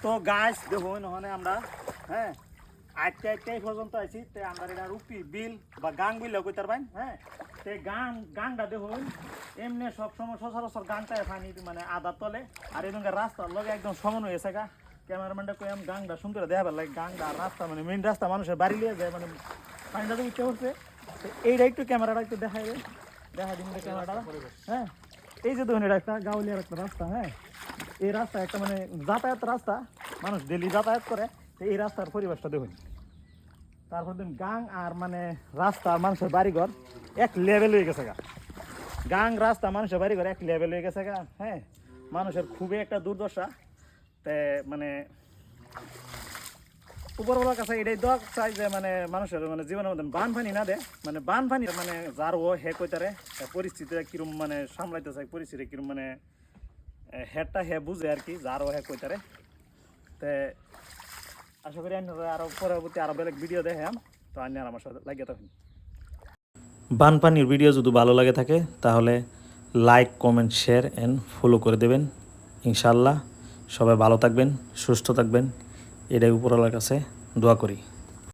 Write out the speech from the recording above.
তো গাছ দেখুন ওখানে আমরা হ্যাঁ আজকে এই পর্যন্ত আছি তে আমরা এটা রুপি বিল বা গাং বিল কইতার পাই হ্যাঁ তে গাংটা দেখুন এমনি সবসময় সচরাচর গাংটা পানি মানে আধা তলে আর এদিকে রাস্তার লগে একদম সমান হয়েছে গা ক্যামেরাম্যানটা কই আমি গাংটা সুন্দর দেখাবার লাগে গাংটা রাস্তা মানে মেন রাস্তা মানুষের বাড়ি লিয়ে যায় মানে পানিটা তো উঠতে হচ্ছে এইটা একটু ক্যামেরাটা একটু দেখাই দেখা দিন ক্যামেরাটা হ্যাঁ এই যে দেখুন এটা একটা গাউলিয়ার একটা রাস্তা হ্যাঁ এই রাস্তা একটা মানে যাতায়াত রাস্তা মানুষ ডেলি যাতায়াত করে এই রাস্তার পরিবেশটা দেখুন তারপর দিন গাং আর মানে রাস্তা আর মানুষের বাড়িঘর এক লেভেল হয়ে গেছে গা গাং রাস্তা মানুষের বাড়িঘর এক লেভেল হয়ে গেছে গা হ্যাঁ মানুষের খুবই একটা দুর্দশা তে মানে উপরওয়ালার কাছে এটাই দোয়া চাই যে মানে মানুষের মানে জীবনের মধ্যে বানপানি না দেয় মানে বানপানি মানে যার ও হে কইতারে পরিস্থিতিটা কিরম মানে সামলাইতে চাই পরিস্থিতি কিরম মানে হেডটা হে বুঝে আর কি যার ও হে কইতারে তে আশা করি আপনারা আরো পরবর্তী আরো বেলেগ ভিডিও দেখাম তো আপনি আর আমার সাথে লাগিয়ে থাকুন বানপানির ভিডিও যদি ভালো লাগে থাকে তাহলে like comment share and follow করে দেবেন ইনশাআল্লাহ সবাই ভালো থাকবেন সুস্থ থাকবেন এটাই উপরওয়ালার কাছে দোয়া করি